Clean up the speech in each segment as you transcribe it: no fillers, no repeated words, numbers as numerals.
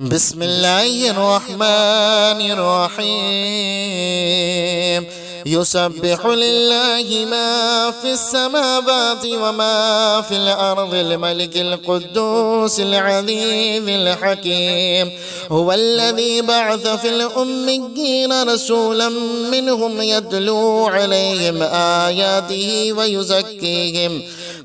بسم الله الرحمن الرحيم. يسبح لله ما في السماوات وما في الأرض الملك القدوس العزيز الحكيم. هو الذي بعث في الأميين رسولا منهم يتلو عليهم آياته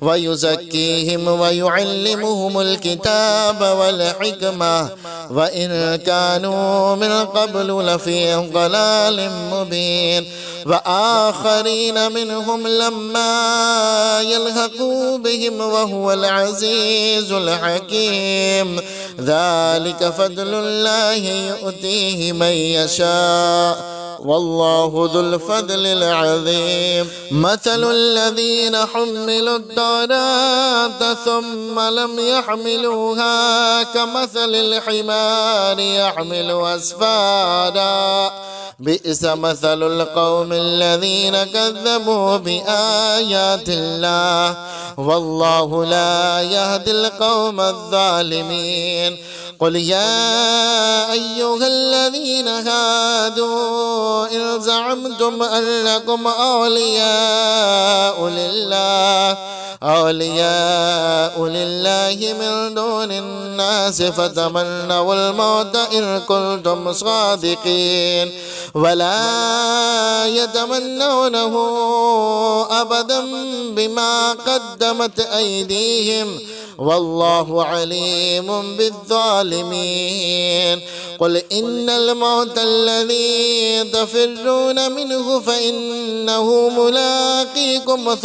ويزكيهم ويعلمهم الكتاب والحكمة وإن كانوا من قبل لفي ضلال مبين. وآخرين منهم لما يلحقوا بهم وهو العزيز الحكيم. ذلك فضل الله يؤتيه من يشاء والله ذو الفضل العظيم. مثل الذين حملوا التوراة ثم لم يحملوها كمثل الحمار يحمل أسفارا بئس مثل القوم الذين كذبوا بآيات الله والله لا يهدي القوم الظالمين. قل يا أيها الذين هادوا إن زعمتم أنكم أولياء لله من دون الناس فتمنوا الموت إن كنتم صادقين ولا يتمنونه أبدا بما قدمت أيديهم والله عليم بالظالمين. قل إن الموت الذي تفرون منه فإنه ملاقيكم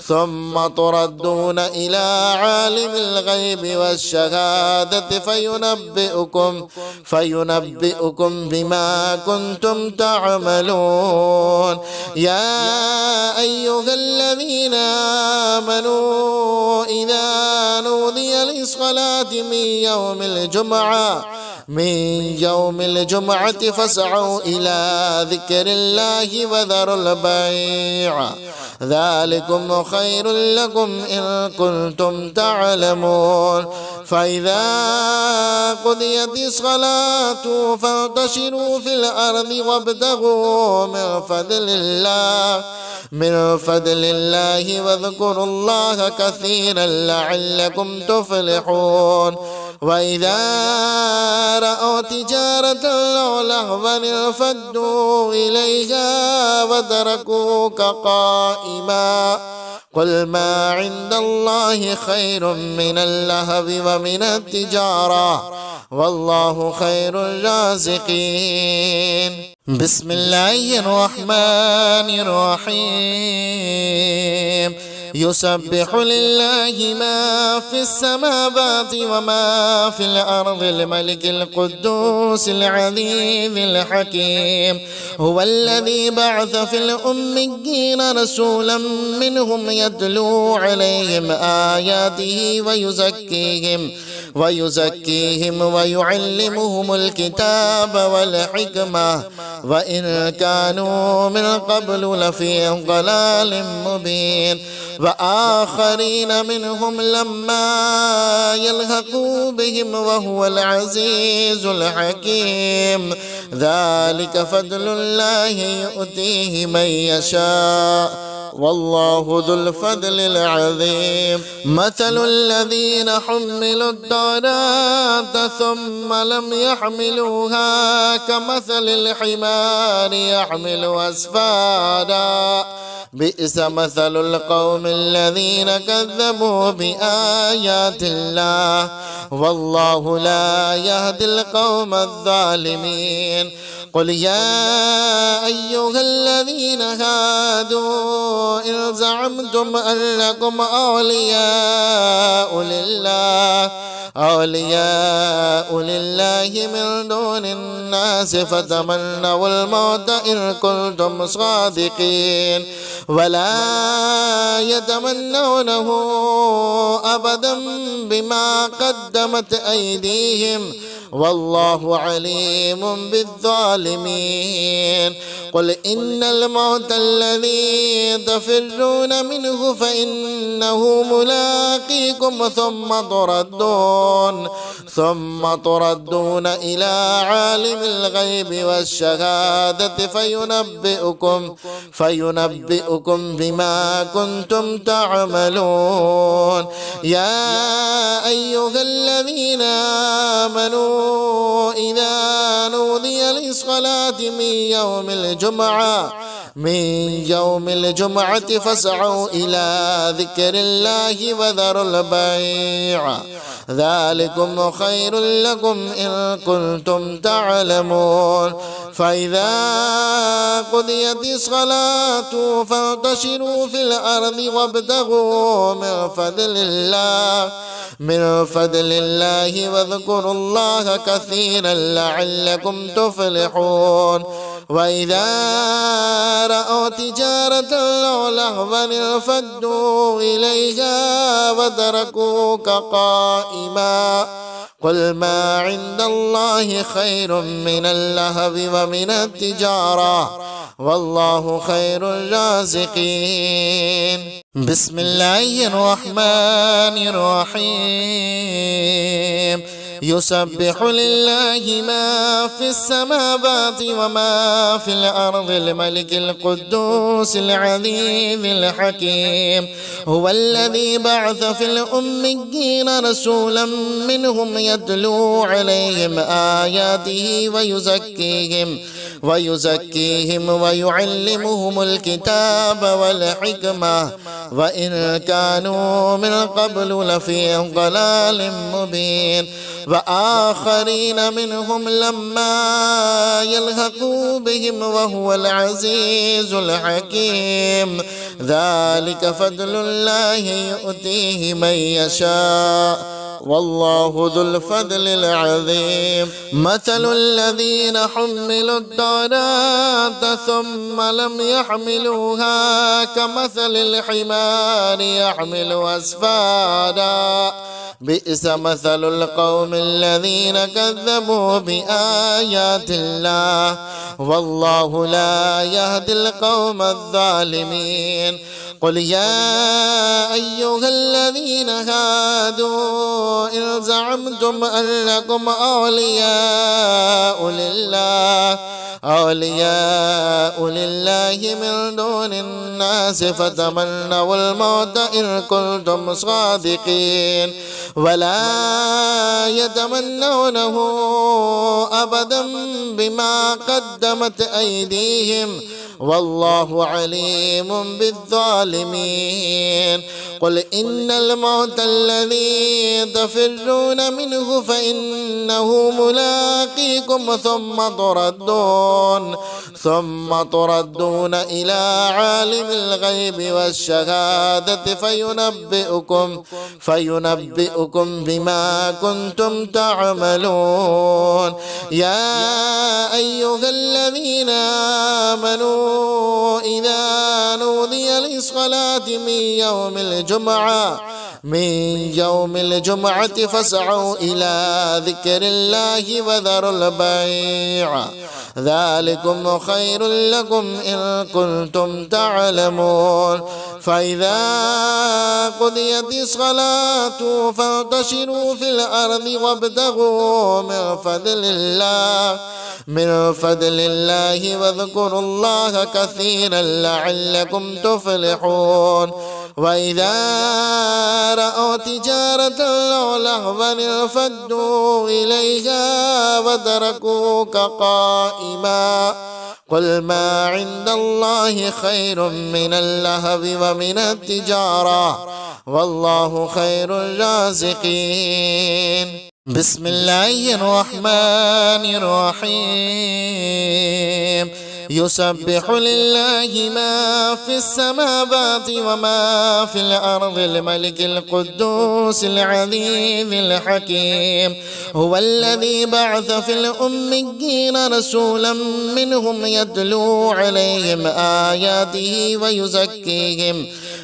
ثم تردون إلى عالم الغيب والشهادة فينبئكم بما كنتم تعملون. يا أيها الذين آمنوا إذا نودي للصلاة من يوم الجمعة فاسعوا إلى ذكر الله وذروا البيع ذلكم خير لكم إن كنتم تعلمون. فإذا قضيت الصلاة فانتشروا في الأرض وابتغوا من فضل الله واذكروا الله كثيرا لعلكم تفلحون. وإذا رأوا تجارة أو لهوا انفضوا إليها وتركوك قائما قل ما عند الله خير من اللهو ومن التجارة والله خير الرازقين. بسم الله الرحمن الرحيم. يسبح لله ما في السماوات وما في الأرض الملك القدوس العزيز الحكيم. هو الذي بعث في الأميين رسولا منهم يتلو عليهم آياته ويزكيهم ويعلمهم الكتاب والحكمة وإن كانوا من قبل لفي ضلال مبين. وآخرين منهم لما يلحقوا بهم وهو العزيز الحكيم. ذلك فضل الله يؤتيه من يشاء والله ذو الفضل العظيم. مثل الذين حملوا التوراة ثم لم يحملوها كمثل الحمار يحمل أسفارا بئس مثل القوم الذين كذبوا بآيات الله والله لا يهدي القوم الظالمين. قل يا أيها الذين هادوا إن زعمتم أنكم أولياء لله من دون الناس فتمنوا الموت إن كنتم صادقين ولا يتمنونه أبدا بما قدمت أيديهم والله عليم بالظالمين. قل إن الموت الذي تفرون منه فإنه ملاقيكم ثم تردون إلى عالم الغيب والشهادة فينبئكم بما كنتم تعملون. يا أيها الذين آمنوا إذا نودي للصلاة من يوم الجمعة فاسعوا إلى ذكر الله وذروا البيع ذلكم خير لكم إن كنتم تعلمون. فإذا قضيت الصلاة فانتشروا في الأرض وابتغوا من فضل الله واذكروا الله كثيرا لعلكم تفلحون. وإذا رأوا تجارة أو لهوا انفضوا إليها وتركوك قائما قل ما عند الله خير من اللهو ومن التجارة والله خير الرازقين. بسم الله الرحمن الرحيم. يسبح لله ما في السماوات وما في الأرض الملك القدوس العزيز الحكيم. هو الذي بعث في الأميين رسولا منهم يتلو عليهم آياته ويزكيهم ويعلمهم الكتاب والحكمة وإن كانوا من قبل لفي ضلال مبين. وآخرين منهم لما يلحقوا بهم وهو العزيز الحكيم. ذلك فضل الله يؤتيه من يشاء والله ذو الفضل العظيم. مثل الذين حملوا التوراة ثم لم يحملوها كمثل الحمار يحمل أسفارا بئس مثل القوم الذين كذبوا بآيات الله والله لا يهدي القوم الظالمين. قل يا أيها الذين هادوا إن زعمتم أنكم أولياء لله من دون الناس فتمنوا الموت إن كنتم صادقين ولا يتمنونه أبدا بما قدمت أيديهم والله عليم بالظالمين. قل إن الموت الذي تفرون منه فإنه ملاقيكم ثم تردون إلى عالم الغيب والشهادة فينبئكم بما كنتم تعملون. يا أيها الذين آمنوا إذا نودي للصلاة من يوم الجمعة فاسعوا إلى ذكر الله وذروا البيع ذلكم خير لكم إن كنتم تعلمون. فإذا قضيت الصلاة فانتشروا في الأرض وابتغوا من فضل الله واذكروا الله كثيرا لعلكم تفلحون. وإذا رأوا تجارة أو لهوا انفضوا إليها وتركوك قائما قل ما عند الله خير من اللهو ومن التجارة والله خير الرازقين. بسم الله الرحمن الرحيم. يسبح لله ما في السماوات وما في الأرض الملك القدوس العزيز الحكيم. هو الذي بعث في الأميين رسولا منهم يتلو عليهم آياته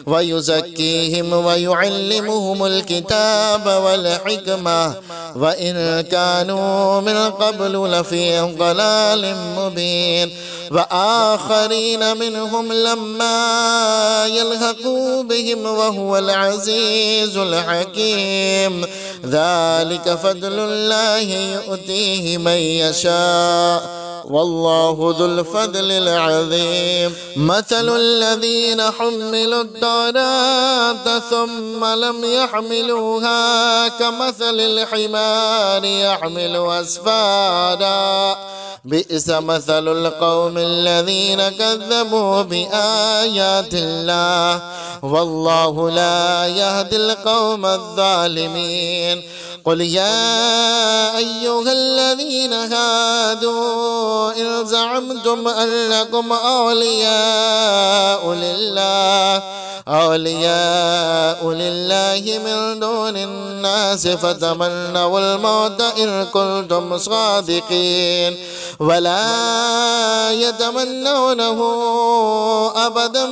ويزكيهم ويعلمهم الكتاب والحكمة وإن كانوا من قبل لفي ضلال مبين وآخرين منهم لما يلحقوا بهم وهو العزيز الحكيم ذلك فضل الله يؤتيه من يشاء والله ذو الفضل العظيم مثل الذين حملوا التوراة ثم لم يحملوها كمثل الحمار يحمل أسفارا بئس مثل القوم الذين كذبوا بآيات الله والله لا يهدي القوم الظالمين قل يا أيها الذين هادوا إن زعمتم أنكم أولياء لله من دون الناس فتمنوا الموت إن كنتم صادقين ولا يتمنونه أبدا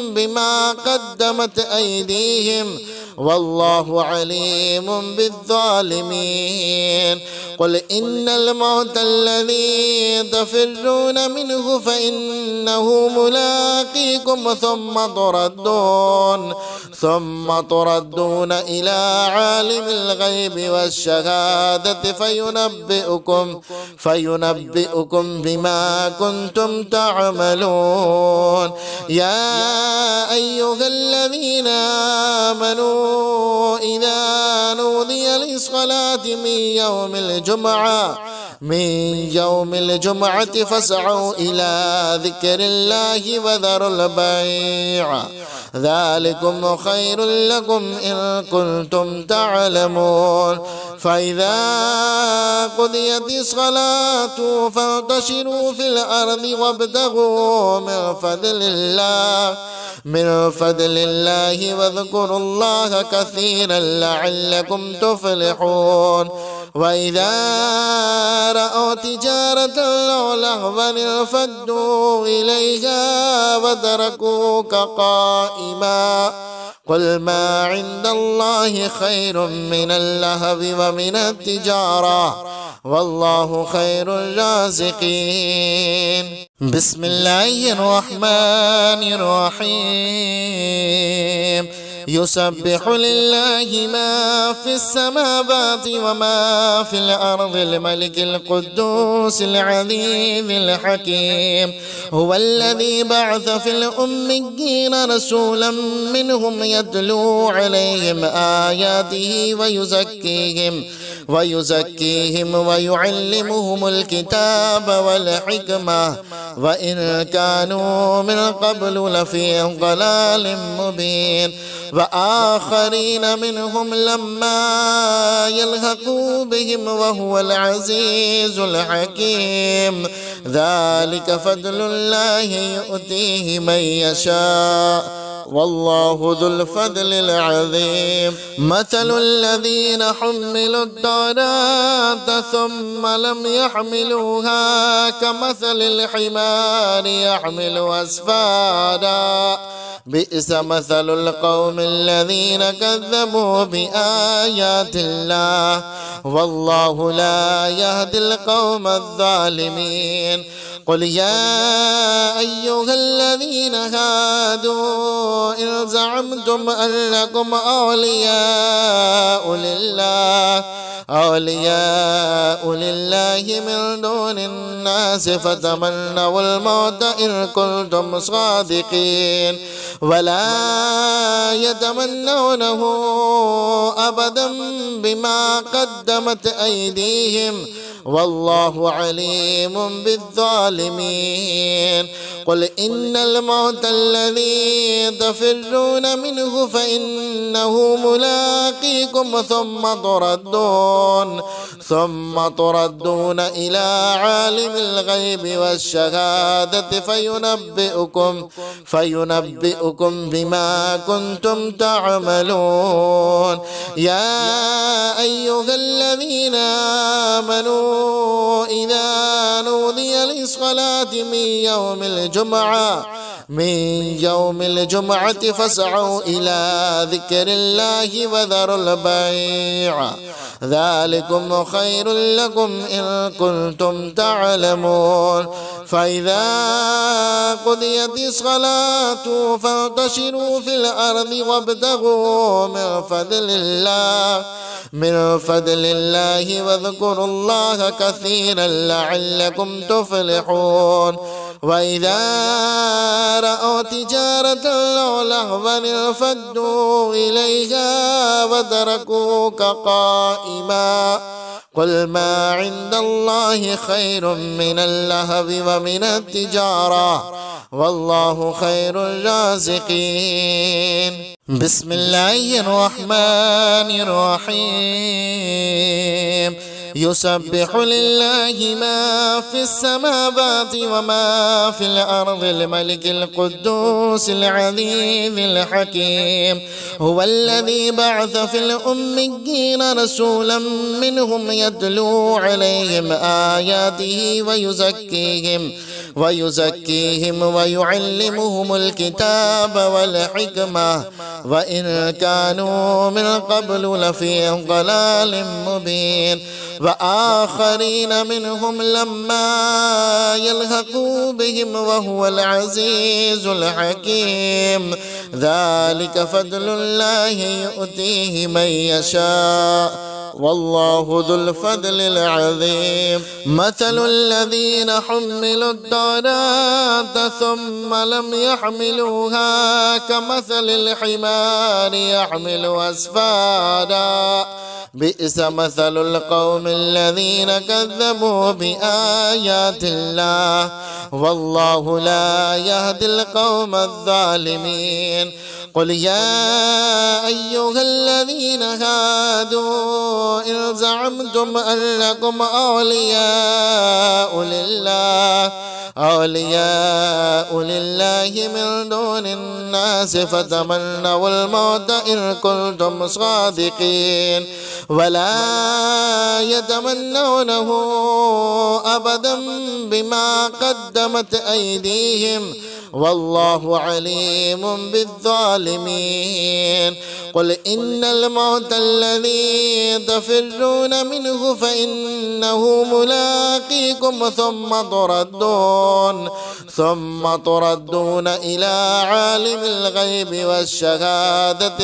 بما قدمت أيديهم والله عليم بالظالمين قل إن الموت الذي تفرون منه فإنه ملاقيكم ثم تردون إلى عالم الغيب والشهادة فينبئكم بما كنتم تعملون يا أيها الذين آمنوا إذا نودي للصلاة من يوم الجمعة فاسعوا إلى ذكر الله وذروا البيع ذلكم خير لكم إن كنتم تعلمون فإذا قضيت الصلاة فانتشروا في الأرض وابتغوا من فضل الله واذكروا الله كثيرا لعلكم تفلحون وإذا رأوا تجارة أو لهوا انفضوا إليها وتركوك قائما قل ما عند الله خير من اللهو ومن التجارة والله خير الرازقين بسم الله الرحمن الرحيم يسبح لله ما في السماوات وما في الأرض الملك القدوس العزيز الحكيم هو الذي بعث في الأميين رسولا منهم يتلو عليهم آياته ويزكيهم ويعلمهم الكتاب والحكمة وإن كانوا من قبل لفي ضلال مبين وآخرين منهم لما يلحقوا بهم وهو العزيز الحكيم ذلك فضل الله يؤتيه من يشاء والله ذو الفضل العظيم مثل الذين حملوا التوراة ثم لم يحملوها كمثل الحمار يحمل أسفارا بئس مثل القوم الذين كذبوا بآيات الله والله لا يهدي القوم الظالمين قل يا أيها الذين هادوا إن زعمتم أنكم أولياء لله من دون الناس فتمنوا الموت إن كنتم صادقين ولا يتمنونه أبدا بما قدمت أيديهم والله عليم بالظالمين قل إن الموت الذي تفرون منه فإنه ملاقيكم ثم تردون إلى عالم الغيب والشهادة فينبئكم بما كنتم تعملون يا أيها الذين آمنوا إذا نودي للصلاة من من يوم الجمعة فاسعوا إلى ذكر الله وذروا البيع ذلكم خير لكم إن كنتم تعلمون فإذا قضيت الصلاة فانتشروا في الأرض وابتغوا من فضل الله واذكروا الله كثيرا لعلكم تفلحون وإذا رأوا تجارة أو لهوا انفضوا إليها وتركوك قائما قل ما عند الله خير من اللهو ومن التجارة والله خير الرازقين. بسم الله الرحمن الرحيم. يسبح لله ما في السماوات وما في الأرض الملك القدوس العزيز الحكيم هو الذي بعث في الأميين رسولا منهم يتلو عليهم آياته ويزكيهم ويعلمهم الكتاب والحكمة وإن كانوا من قبل لفي ضلال مبين وآخرين منهم لما يلحقوا بهم وهو العزيز الحكيم ذلك فضل الله يؤتيه من يشاء والله ذو الفضل العظيم. مثل الذين حملوا التوراة ثم لم يحملوها كمثل الحمار يحمل أسفارا بئس مثل القوم الذين كذبوا بآيات الله والله لا يهدي القوم الظالمين. قل يا أيها الذين هادوا إن زعمتم أنكم أولياء لله من دون الناس فتمنوا الموت إن كنتم صادقين ولا يتمنونه أبدا بما قدمت أيديهم والله عليم بالظالمين. قل إن الموت الذي تفرون منه فإنه ملاقيكم ثم تردون إلى عالم الغيب والشهادة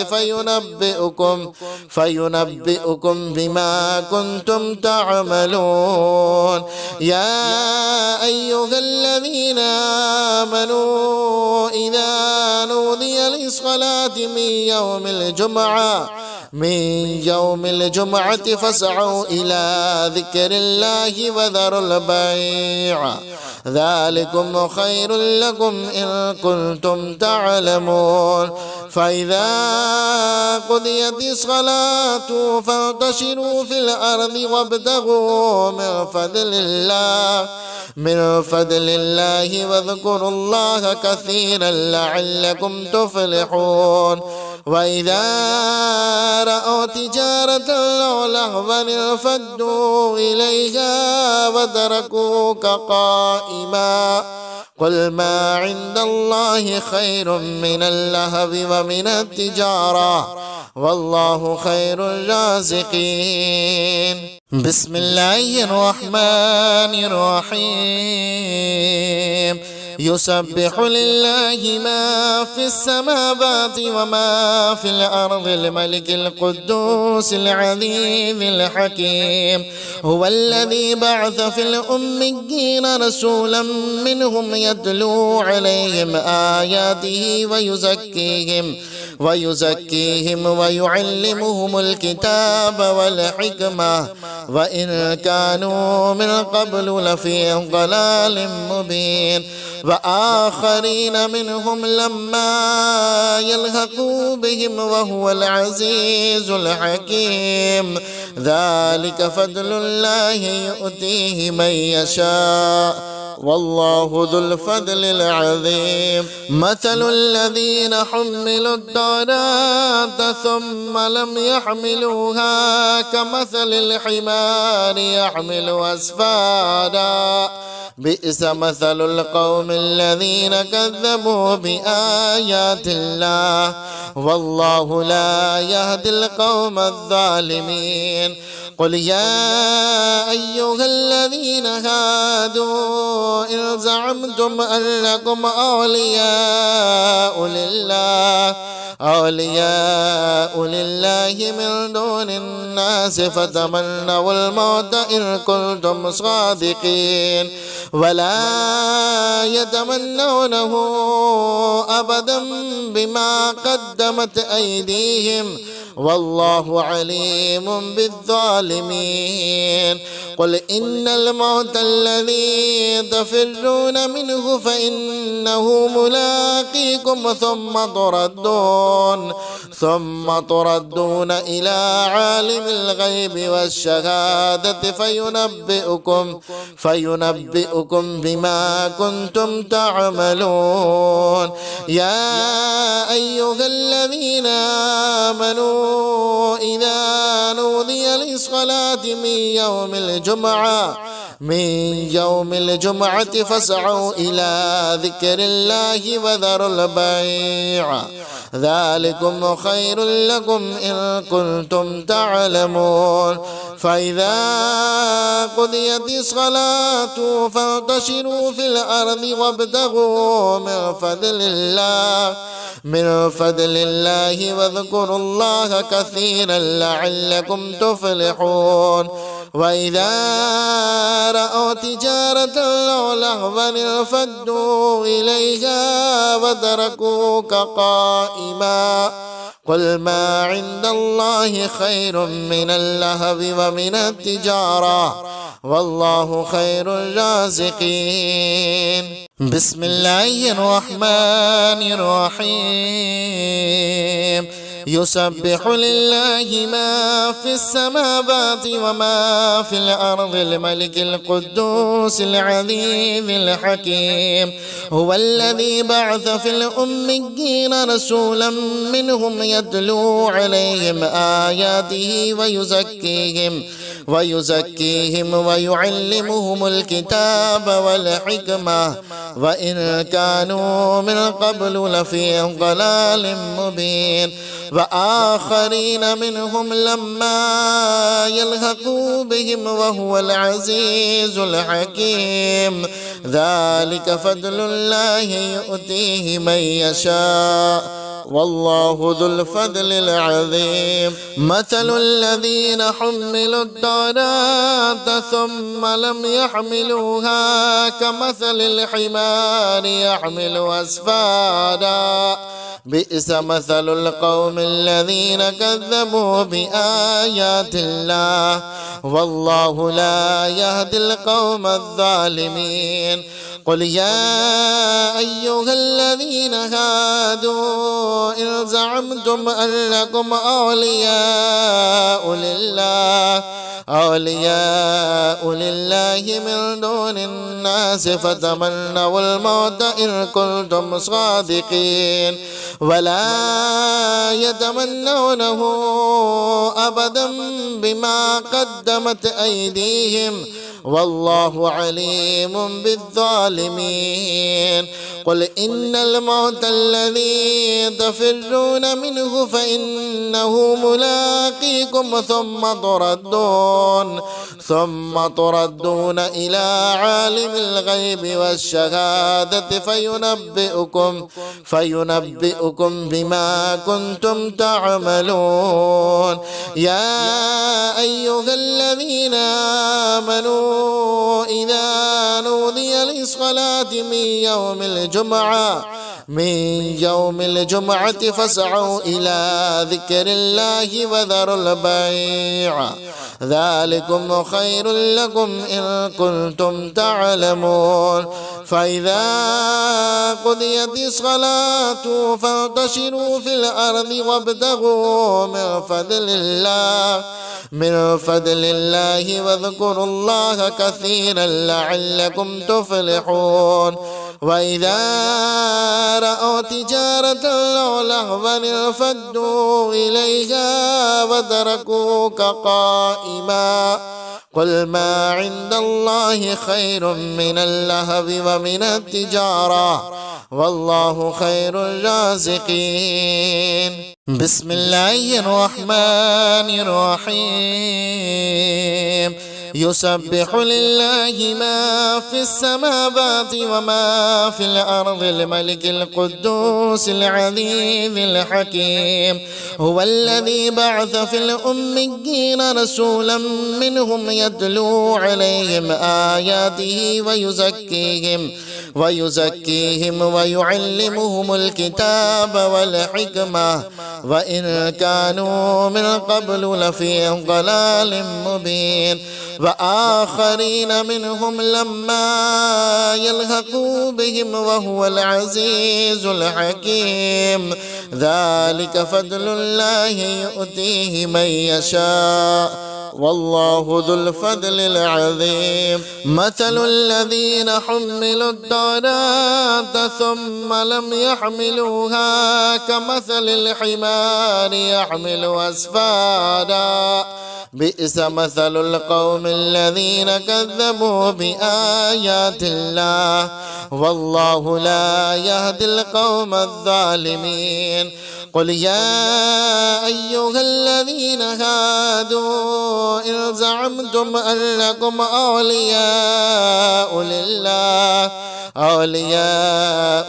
فينبئكم بما كنتم تعملون. يا أيها الذين آمنوا إذا نودي للصلاة من يوم الجمعة فاسعوا إلى ذكر الله وذروا البيع ذلكم خير لكم إن كنتم تعلمون فإذا قضيت الصلاة فانتشروا في الأرض وابتغوا من فضل الله واذكروا الله كثيرا لعلكم تفلحون وإذا رأوا تجارة أو لهوا انفضوا إليها وتركوك قائما قل ما عند الله خير من اللهو ومن التجارة والله خير الرازقين. بسم الله الرحمن الرحيم. يسبح لله ما في السماوات وما في الأرض الملك القدوس العزيز الحكيم هو الذي بعث في الأميين رسولا منهم يتلو عليهم آياته ويزكيهم ويعلمهم الكتاب والحكمة وإن كانوا من قبل لفي ضلال مبين وآخرين منهم لما يلحقوا بهم وهو العزيز الحكيم ذلك فضل الله يؤتيه من يشاء والله ذو الفضل العظيم. مثل الذين حملوا التوراة ثم لم يحملوها كمثل الحمار يحمل أسفارا بئس مثل القوم الذين كذبوا بآيات الله والله لا يهدي القوم الظالمين. قل يا أيها الذين هادوا إن زعمتم أن لكم أولياء لله من دون الناس فتمنوا الموت إن كنتم صادقين ولا يتمنونه أبدا بما قدمت أيديهم والله عليم بالظالمين. قل إن الموت الذي تفرون منه فإنه ملاقيكم ثم تردون إلى عالم الغيب والشهادة فينبئكم بما كنتم تعملون. يا أيها الذين آمنوا إذا نودي للصلاة من يوم الجمعة فاسعوا إلى ذكر الله وذروا البيع ذلكم خير لكم إن كنتم تعلمون. فإذا قضيت الصلاة فانتشروا في الأرض وابتغوا من فضل الله واذكروا الله كثيرا لعلكم تفلحون. وإذا رأوا تجارة أو لهوا انفضوا إليها وتركوك قائما قل ما عند الله خير من اللهو ومن التجارة والله خير الرازقين. بسم الله الرحمن الرحيم. يسبح لله ما في السماوات وما في الأرض الملك القدوس العزيز الحكيم. هو الذي بعث في الأميين رسولا منهم يتلو عليهم آياته ويزكيهم ويعلمهم الكتاب والحكمة وإن كانوا من قبل لفي ضلال مبين. وآخرين منهم لما يلحقوا بهم وهو العزيز الحكيم. ذلك فضل الله يؤتيه من يشاء والله ذو الفضل العظيم. مثل الذين حملوا التوراة ثم لم يحملوها كمثل الحمار يحمل أسفارا بئس مثل القوم الذين كذبوا بآيات الله والله لا يهدي القوم الظالمين. قل يا أيها الذين هادوا إن زعمتم أن لكم أولياء لله من دون الناس فتمنوا الموت إن كنتم صادقين ولا يتمنونه أبدا بما قدمت أيديهم والله عليم بالظالمين. قل إن الموت الذي تفرون منه فإنه ملاقيكم ثم تردون إلى عالم الغيب والشهادة فينبئكم بما كنتم تعملون. يا أيها الذين آمنوا إذا نودي للصلاة من يوم الجمعة فاسعوا إلى ذكر الله وذروا البيع ذلكم خير لكم إن كنتم تعلمون. فإذا قضيت الصلاة فانتشروا في الأرض وابتغوا من فضل الله واذكروا الله كثيرا لعلكم تفلحون. وإذا رأوا تجارة أو لهوا انفضوا إليها وتركوك قائما قل ما عند الله خير من اللهو ومن التجارة والله خير الرازقين. بسم الله الرحمن الرحيم. يسبح لله ما في السماوات وما في الأرض الملك القدوس العزيز الحكيم. هو الذي بعث في الأميين رسولا منهم يتلو عليهم آياته ويزكيهم ويعلمهم الكتاب والحكمة وإن كانوا من قبل لفي ضلال مبين. وآخرين منهم لما يلحقوا بهم وهو العزيز الحكيم. ذلك فضل الله يؤتيه من يشاء والله ذو الفضل العظيم. مثل الذين حملوا التوراة ثم لم يحملوها كمثل الحمار يحمل أسفارا بئس مثل القوم الذين كذبوا بآيات الله والله لا يهدي القوم الظالمين. قل يا أيها الذين هادوا إن زعمتم أنكم أولياء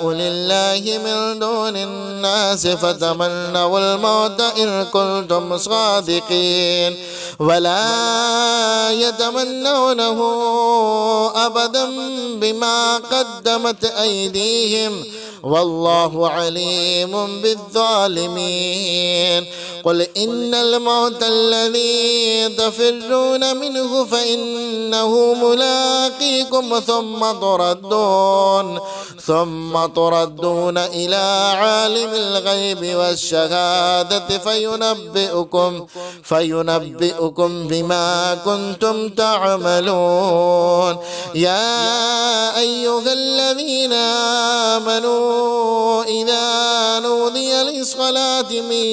لله من دون الناس فتمنوا الموت إن كنتم صادقين ولا يتمنونه أبدا بما قدمت أيديهم والله عليم بالظالمين. قل إن الموت الذي تفرون منه فإنه ملاقيكم ثم تردون إلى عالم الغيب والشهادة فينبئكم بما كنتم تعملون. يا أيها الذين آمنوا إذا نودي للصلاة من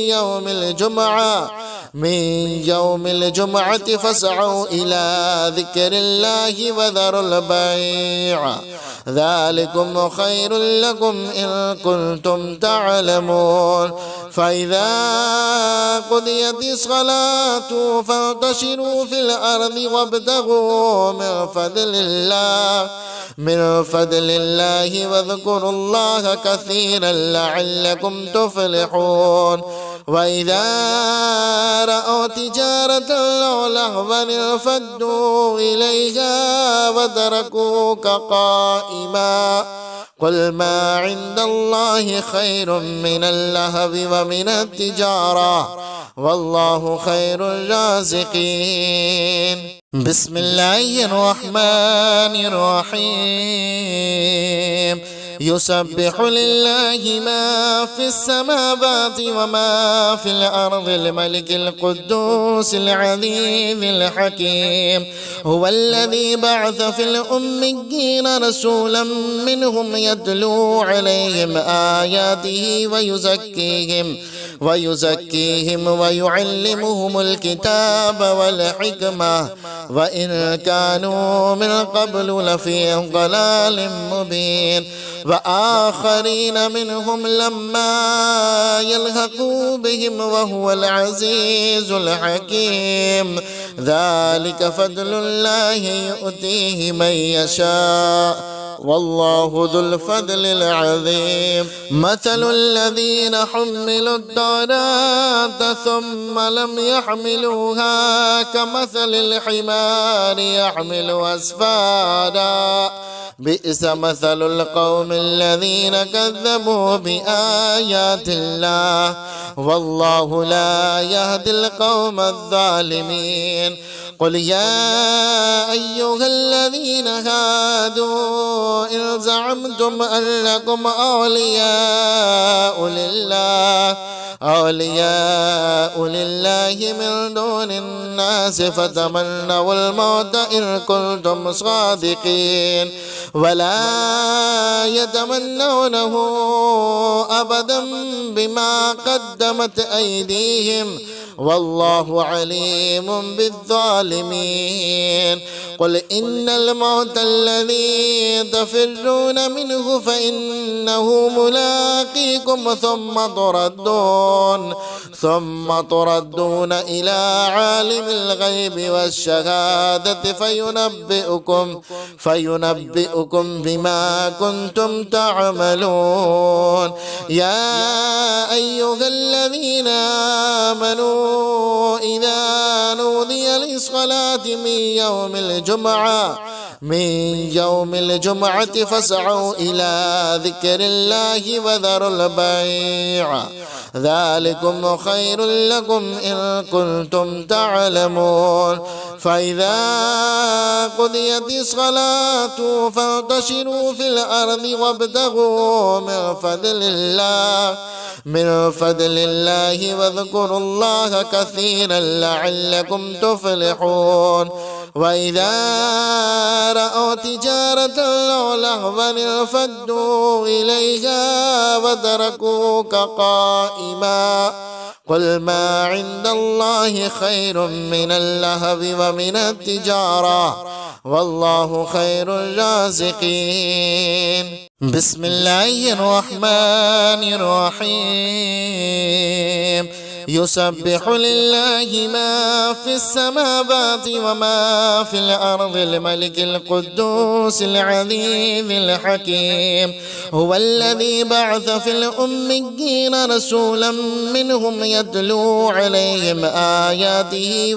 يوم الجمعة فاسعوا إلى ذكر الله وذروا البيع ذلكم خير لكم إن كنتم تعلمون. فإذا قضيت الصلاة فانتشروا في الأرض وابتغوا من فضل الله واذكروا الله كثيرا لعلكم تفلحون. وإذا رأوا تجارة أو لهوا انفضوا إليها وتركوك قائما قل ما عند الله خير من اللهو ومن التجارة والله خير الرازقين. بسم الله الرحمن الرحيم. يسبح لله ما في السماوات وما في الأرض الملك القدوس العزيز الحكيم. هو الذي بعث في الأميين رسولا منهم يتلو عليهم آياته ويزكيهم ويعلمهم الكتاب والحكمة وإن كانوا من قبل لفي ضلال مبين. وآخرين منهم لما يلحقوا بهم وهو العزيز الحكيم. ذلك فضل الله يؤتيه من يشاء والله ذو الفضل العظيم. مثل الذين حملوا التوراة ثم لم يحملوها كمثل الحمار يحمل أسفارا بئس مثل القوم الذين كذبوا بآيات الله والله لا يهدي القوم الظالمين. قل يا أيها الذين هادوا إن زعمتم أنكم أولياء لله من دون الناس فتمنوا الموت إن كنتم صادقين ولا يتمنونه أبدا بما قدمت أيديهم والله عليم بالظالمين. قل إن الموت الذي تفرون منه فإنه ملاقيكم ثم تردون إلى عالم الغيب والشهادة فينبئكم بما كنتم تعملون. يا أيها الذين آمنوا إذا نودي للصلاة من يوم الجمعة فاسعوا إلى ذكر الله وذروا البيع ذلكم خير لكم إن كنتم تعلمون. فإذا قضيت الصلاة فانتشروا في الأرض وابتغوا من فضل الله واذكروا الله كثيرا لعلكم تفلحون. وإذا رأوا تجارة أو لهوا انفضوا إليها وتركوك قائما قل ما عند الله خير من اللهو ومن التجارة والله خير الرازقين. بسم الله الرحمن الرحيم. يسبح لله ما في السماوات وما في الأرض الملك القدوس العزيز الحكيم. هو الذي بعث في الأميين رسولا منهم يتلو عليهم آياته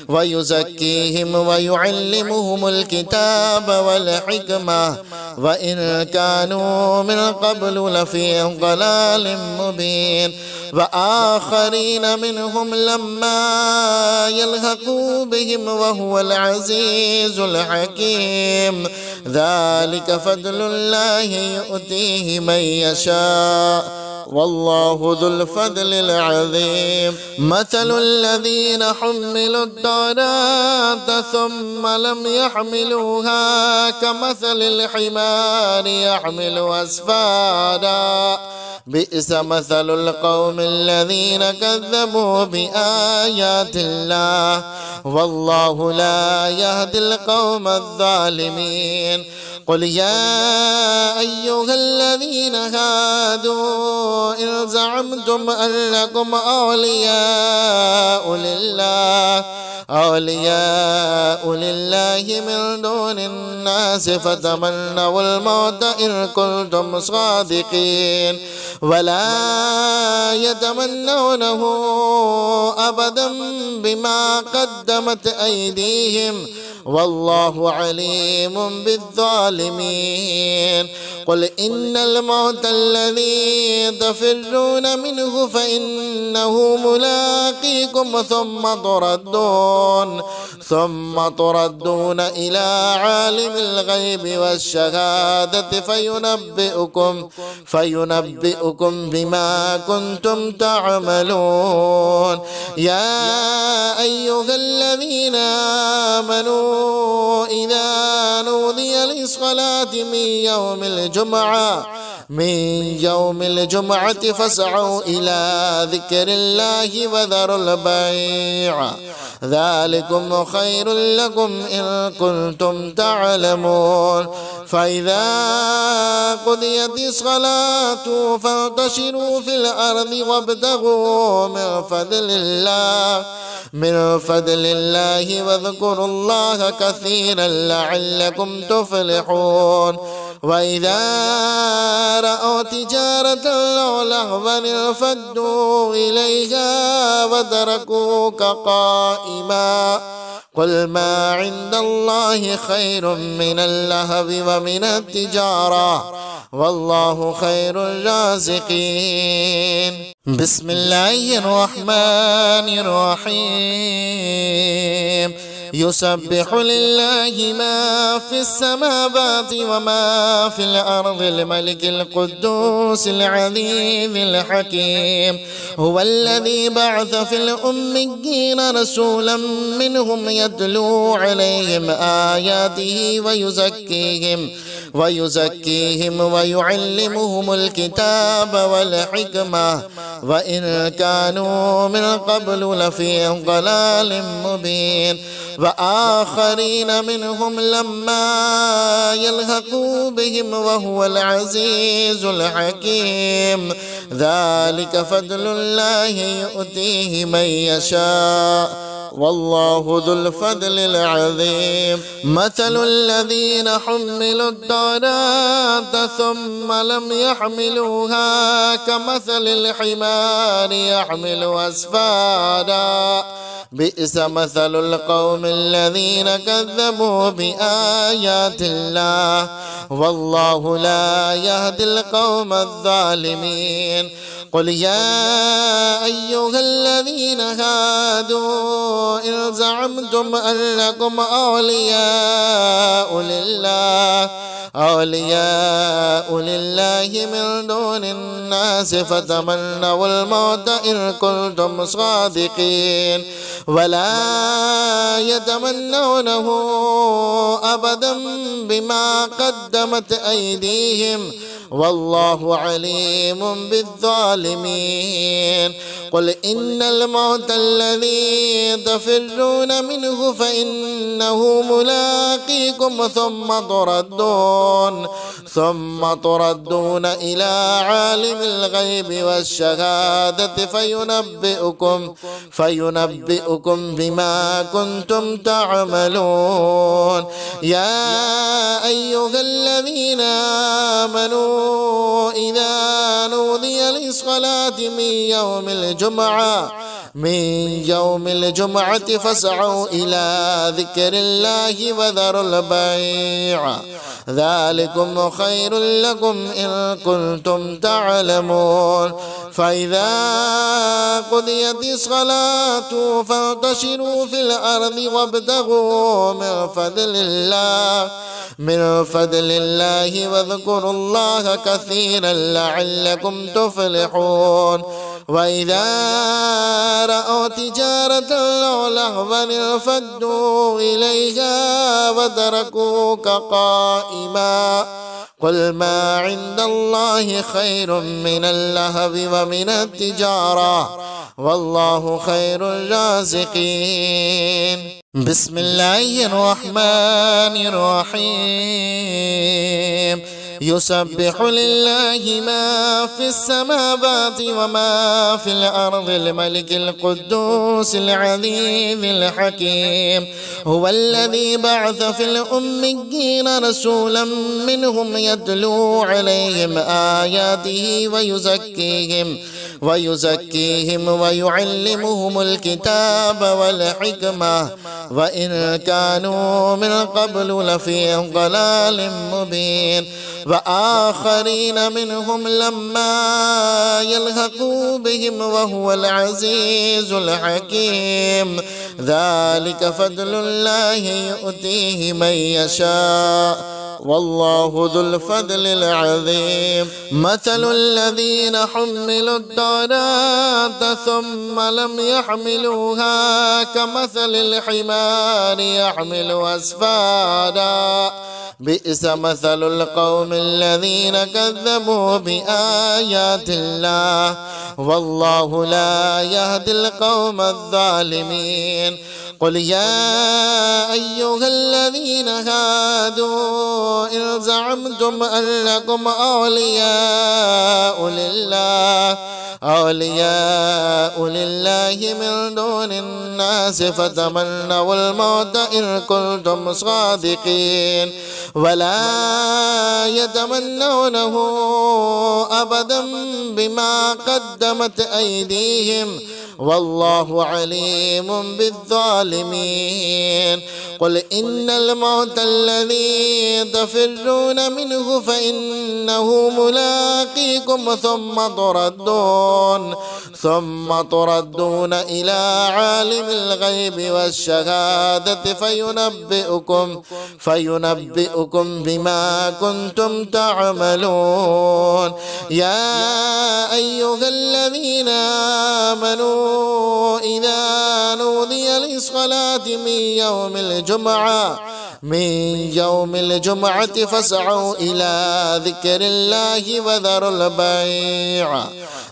ويزكيهم ويعلمهم الكتاب والحكمة وإن كانوا من قبل لفي ضلال مبين. وآخرين منهم لما يلحقوا بهم وهو العزيز الحكيم. ذلك فضل الله يؤتيه من يشاء والله ذو الفضل العظيم. مثل الذين حملوا التوراة ثم لم يحملوها كمثل الحمار يحمل أسفارا بئس مثل القوم الذين كذبوا بآيات الله والله لا يهدي القوم الظالمين. قل يا أيها الذين هادوا إن زعمتم أنكم أولياء لله من دون الناس فتمنوا الموت إن كنتم صادقين ولا يتمنونه أبدا بما قدمت أيديهم والله عليم بالظالمين. قل إن الموت الذي تفرون منه فإنه ملاقيكم ثم تردون إلى عالم الغيب والشهادة فينبئكم بما كنتم تعملون. يا أيها الذين آمنوا إذا نودي للصلاة من يوم الجمعة فاسعوا إلى ذكر الله وذروا البيع ذلكم خير لكم إن كنتم تعلمون. فإذا قضيت الصلاة فانتشروا في الأرض وابتغوا من فضل الله واذكروا الله كثيرا لعلكم تفلحون. وإذا رأوا تجارة أو لهوا انفضوا إليها وتركوك قائما قل ما عند الله خير من اللهو ومن التجارة والله خير الرازقين. بسم الله الرحمن الرحيم. يسبح لله ما في السماوات وما في الأرض الملك القدوس العزيز الحكيم. هو الذي بعث في الأميين رسولا منهم يتلو عليهم آياته ويزكيهم ويعلمهم الكتاب والحكمة وإن كانوا من قبل لفي ضلال مبين وآخرين منهم لما يلحقوا بهم وهو العزيز الحكيم ذلك فضل الله يؤتيه من يشاء والله ذو الفضل العظيم مثل الذين حملوا التوراة ثم لم يحملوها كمثل الحمار يحمل أسفارا بئس مثل القوم الذين كذبوا بآيات الله والله لا يهدي القوم الظالمين قل يا أيها الذين هادوا إن زعمتم أنكم أولياء لله من دون الناس فتمنوا الموت إن كنتم صادقين ولا يتمنونه أبدا بما قدمت أيديهم والله عليم بالظالمين قل إن الموت الذي تفرون منه فإنه ملاقيكم ثم تردون إلى عالم الغيب والشهادة فينبئكم بما كنتم تعملون يا أيها الذين آمنوا إذا نودي للصلاة من يوم الجمعة فاسعوا إلى ذكر الله وذروا البيع ذلكم خير لكم إن كنتم تعلمون فإذا قضيت الصلاة فانتشروا في الأرض وابتغوا من فضل الله واذكروا الله كثيرا لعلكم تفلحون وإذا رأوا تجارة أو لهوا انفضوا إليها وتركوك قائما قل ما عند الله خير من اللهو ومن التجارة والله خير الرازقين بسم الله الرحمن الرحيم يسبح لله ما في السماوات وما في الأرض الملك القدوس العزيز الحكيم هو الذي بعث في الأميين رسولا منهم يتلو عليهم آياته ويزكيهم ويعلمهم الكتاب والحكمة وإن كانوا من قبل لفي ضلال مبين وآخرين منهم لما يلحقوا بهم وهو العزيز الحكيم ذلك فضل الله يؤتيه من يشاء والله ذو الفضل العظيم مثل الذين حملوا التوراة ثم لم يحملوها كمثل الحمار يحمل أسفارا بئس مثل القوم الذين كذبوا بآيات الله والله لا يهدي القوم الظالمين قل يا أيها الذين هادوا إن زعمتم أنكم أولياء لله من دون الناس فتمنوا الموت إن كنتم صادقين ولا يتمنونه أبدا بما قدمت أيديهم والله عليم بالظالمين قل إن الموت الذي تفرون منه فإنه ملاقيكم ثم تردون إلى عالم الغيب والشهادة فينبئكم بما كنتم تعملون يا أيها الذين آمنوا آمنوا إذا نودي للصلاة من يوم الجمعة فاسعوا إلى ذكر الله وذروا البيع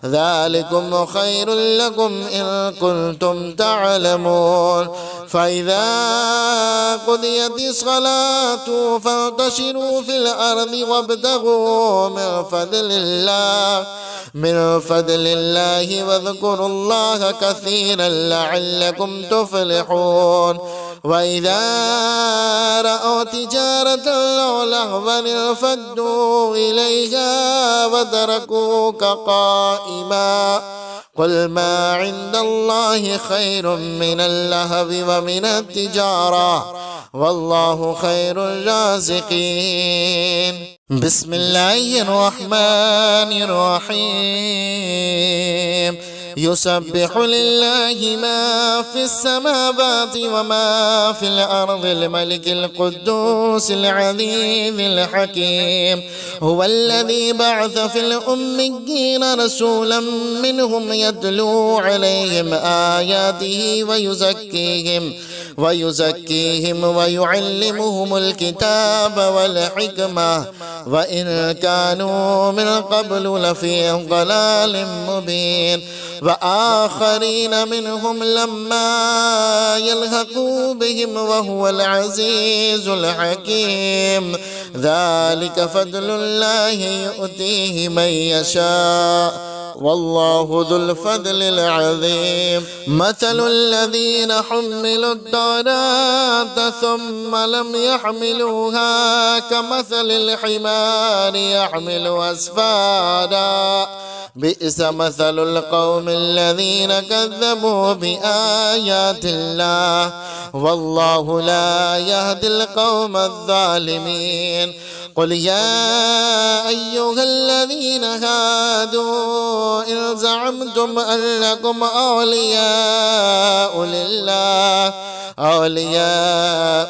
ذلكم خير لكم إن كنتم تعلمون فإذا قضيت الصلاة فانتشروا في الأرض وابتغوا من فضل الله واذكروا الله كثيرا لعلكم تفلحون وإذا رأوا تجارة أو لهوا انفضوا إليها وتركوك قائما قل ما عند الله خير من اللهو ومن التجارة والله خير الرازقين. بسم الله الرحمن الرحيم. يسبح لله ما في السماوات وما في الأرض الملك القدوس العزيز الحكيم هو الذي بعث في الأميين رسولا منهم يتلو عليهم آياته ويزكيهم ويعلمهم الكتاب والحكمة وإن كانوا من قبل لفي ضلال مبين وآخرين منهم لما يلحقوا بهم وهو العزيز الحكيم ذلك فضل الله يؤتيه من يشاء والله ذو الفضل العظيم. مثل الذين حملوا التوراة ثم لم يحملوها كمثل الحمار يحمل أسفارا بئس مثل القوم الذين كذبوا بآيات الله والله لا يهدي القوم الظالمين. قل يا أيها الذين هادوا إن زعمتم أنكم أولياء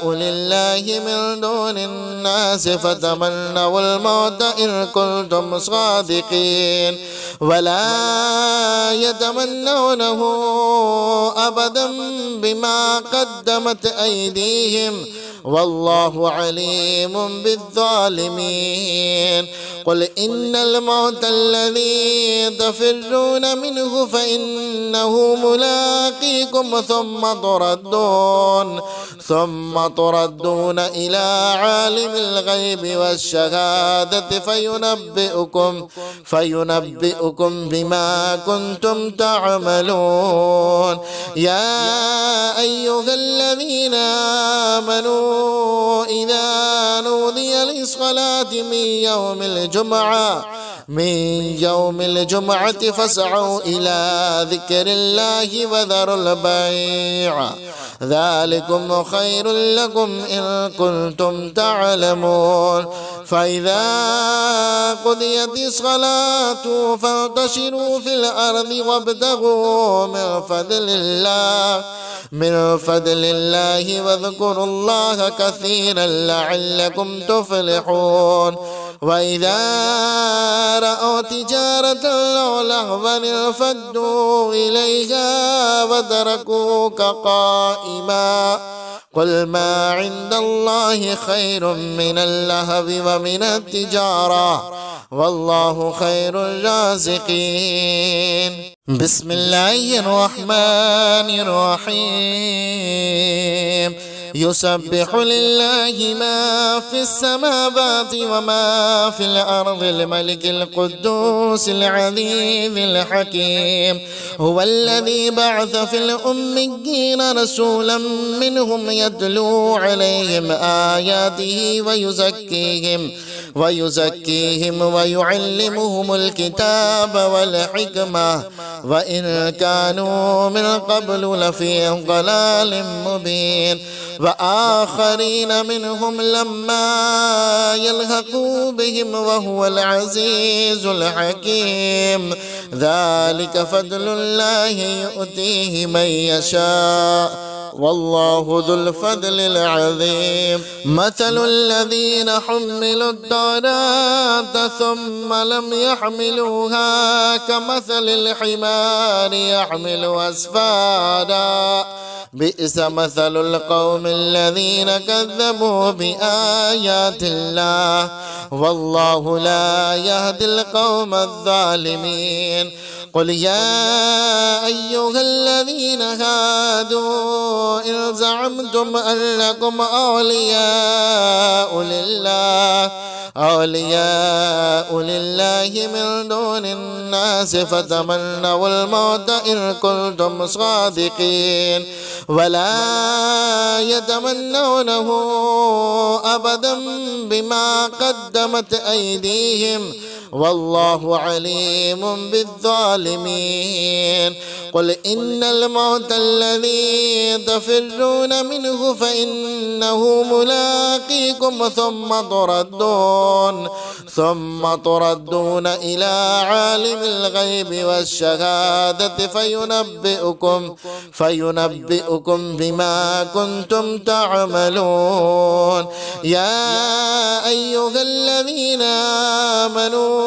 لله من دون الناس فتمنوا الموت إن كنتم صادقين ولا يتمنونه أبدا بما قدمت أيديهم والله عليم بالظالمين. قل إن الموت الذي تفرون منه فإنه ملاقيكم ثم تردون إلى عالم الغيب والشهادة فينبئكم بما كنتم تعملون. يا أيها الذين آمنوا إذا نودي للصلاة من يوم الجمعة فاسعوا إلى ذكر الله وذروا البيع ذلكم خير لكم إن كنتم تعلمون. فإذا قضيت الصلاة فانتشروا في الأرض وابتغوا من فضل الله واذكروا الله كثيرا لعلكم تفلحون. وإذا رأوا تجارة أو لهوا انفضوا إليها وتركوك قائما قل ما عند الله خير من اللهو ومن التجارة والله خير الرازقين. بسم الله الرحمن الرحيم. يسبح لله ما في السماوات وما في الأرض الملك القدوس العزيز الحكيم هو الذي بعث في الأميين رسولا منهم يتلو عليهم آياته ويزكيهم ويعلمهم الكتاب والحكمة وإن كانوا من قبل لفي ضلال مبين وآخرين منهم لما يلحقوا بهم وهو العزيز الحكيم ذلك فضل الله يؤتيه من يشاء والله ذو الفضل العظيم. مثل الذين حملوا التوراة ثم لم يحملوها كمثل الحمار يحمل أسفارا بئس مثل القوم الذين كذبوا بآيات الله والله لا يهدي القوم الظالمين. قل يا أيها الذين هادوا إن زعمتم أن لكم أولياء لله من دون الناس فتمنوا الموت إن كنتم صادقين ولا يتمنونه أبدا بما قدمت أيديهم والله عليم بالظالمين. قل إن الموت الذي تفرون منه فإنه ملاقيكم ثم تردون إلى عالم الغيب والشهادة فينبئكم بما كنتم تعملون. يا أيها الذين آمنوا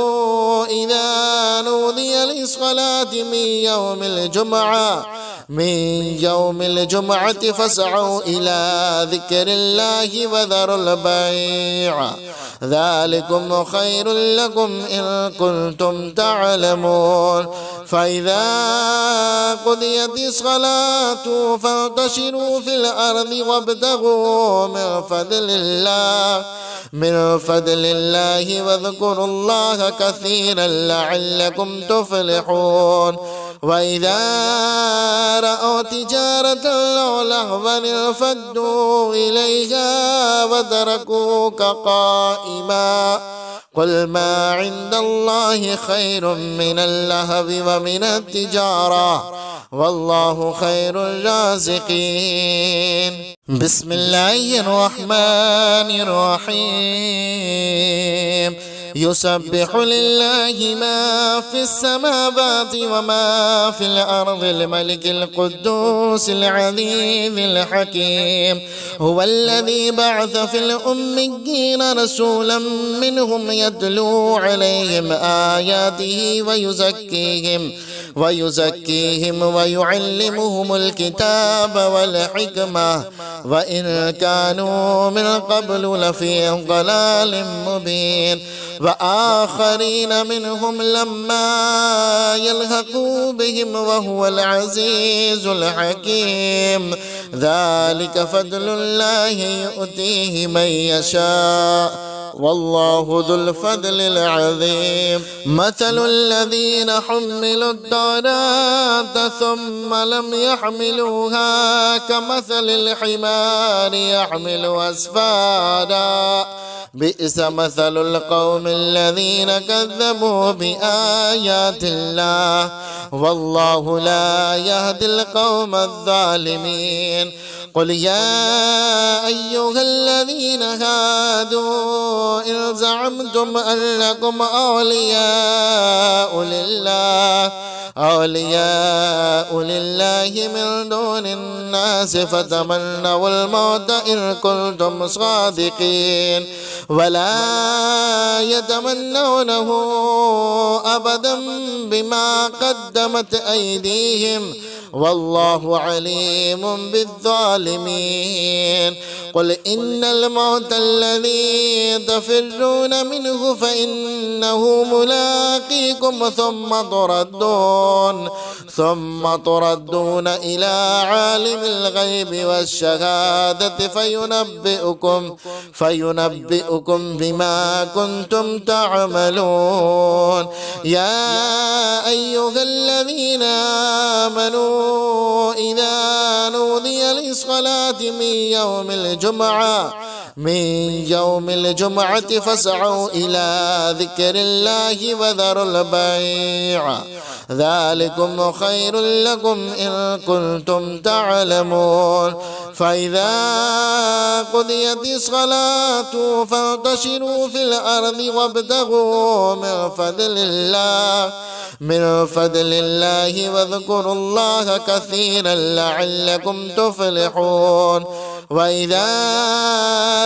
إذا نودي للصلاة من يوم الجمعة فاسعوا إلى ذكر الله وذروا البيع ذلكم خير لكم إن كنتم تعلمون. فإذا قضيت الصلاة فانتشروا في الأرض وابتغوا من فضل الله واذكروا الله كثيرا لعلكم تفلحون. وإذا رأوا تجارة أو لهوا انفضوا إليها وتركوك قائما قل ما عند الله خير من اللهو ومن التجارة والله خير الرازقين. بسم الله الرحمن الرحيم. يسبح لله ما في السماوات وما في الأرض الملك القدوس العزيز الحكيم. هو الذي بعث في الأميين رسولا منهم يتلو عليهم آياته ويزكيهم ويعلمهم الكتاب والحكمة وإن كانوا من قبل لفي ضلال مبين. وآخرين منهم لما يلحقوا بهم وهو العزيز الحكيم. ذلك فضل الله يؤتيه من يشاء والله ذو الفضل العظيم. مثل الذين حملوا التوراة ثم لم يحملوها كمثل الحمار يحمل أسفارا بئس مثل القوم الذين كذبوا بآيات الله والله لا يهدي القوم الظالمين. قل يا أيها الذين هادوا إن زعمتم أن لكم أولياء لله من دون الناس فتمنوا الموت إن كنتم صادقين ولا يتمنونه أبدا بما قدمت أيديهم والله عليم بالظالمين. قل إن الموت الذي تفرون منه فإنه ملاقيكم ثم تردون إلى عالم الغيب والشهادة فينبئكم بما كنتم تعملون. يا أيها الذين آمنوا إذا نودي للصلاة من يوم الجمعة فاسعوا إلى ذكر الله وذروا البيع ذلكم خير لكم إن كنتم تعلمون. فإذا قضيت الصلاة فانتشروا في الأرض وابتغوا من فضل الله واذكروا الله كثيرا لعلكم تفلحون وإذا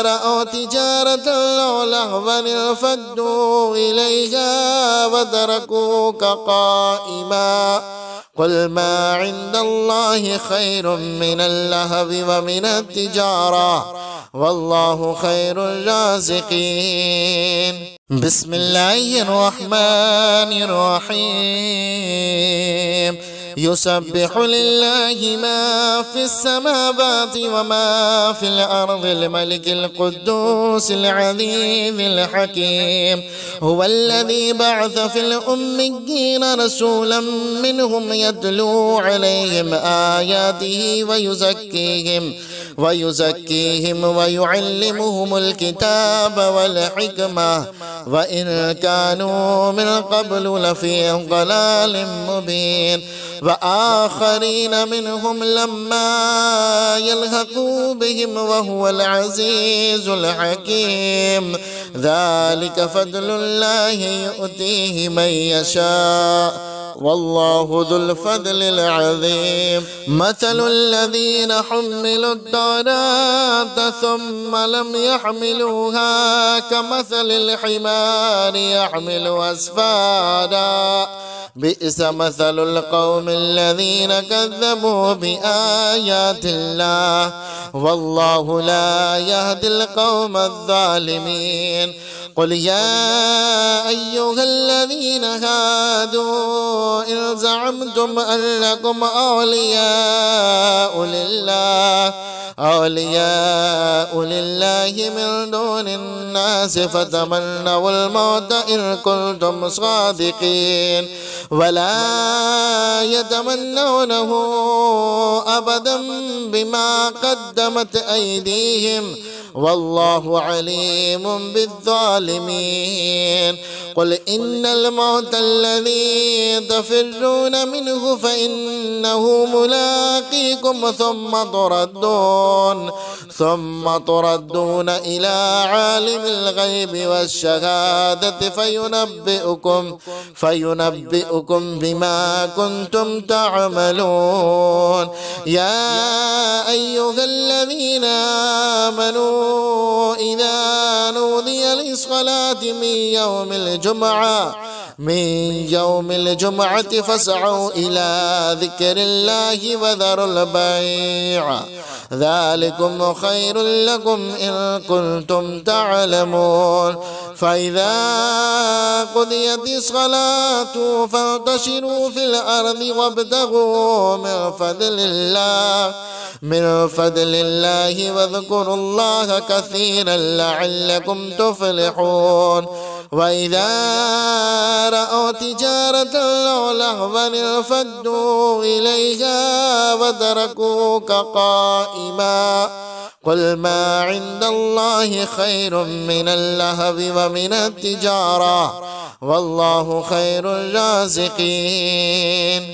رأوا تجارة أو لهوا انفضوا إليها وتركوك قائما قل ما عند الله خير من اللهو ومن التجارة والله خير الرازقين. بسم الله الرحمن الرحيم. يسبح لله ما في السماوات وما في الأرض الملك القدوس العزيز الحكيم. هو الذي بعث في الأميين رسولا منهم يتلو عليهم آياته ويزكيهم ويعلمهم الكتاب والحكمة وإن كانوا من قبل لفي ضلال مبين وآخرين منهم لما يلحقوا بهم وهو العزيز الحكيم. ذلك فضل الله يؤتيه من يشاء والله ذو الفضل العظيم. مثل الذين حملوا التوراة ثم لم يحملوها كمثل الحمار يحمل أسفارا بئس مثل القوم الذين كذبوا بآيات الله والله لا يهدي القوم الظالمين. قل يا أيها الذين هادوا إن زعمتم أنكم أولياء لله من دون الناس فتمنوا الموت إن كنتم صادقين ولا يتمنونه أبدا بما قدمت أيديهم والله عليم بالظالمين. قل إن الموت الذي تفرون منه فإنه ملاقيكم ثم تردون إلى عالم الغيب والشهادة فينبئكم بما كنتم تعملون. يا أيها الذين آمنوا إذا نودي للصلاة من يوم الجمعة فاسعوا إلى ذكر الله وذروا البيع ذلكم خير لكم إن كنتم تعلمون. فإذا قضيت الصلاة فانتشروا في الأرض وابتغوا من فضل الله واذكروا الله كثيرا لعلكم تفلحون. وإذا رأوا تجارة أو لهوا انفضوا إليها وتركوك قائما قل ما عند الله خير من اللهو ومن التجارة والله خير الرازقين.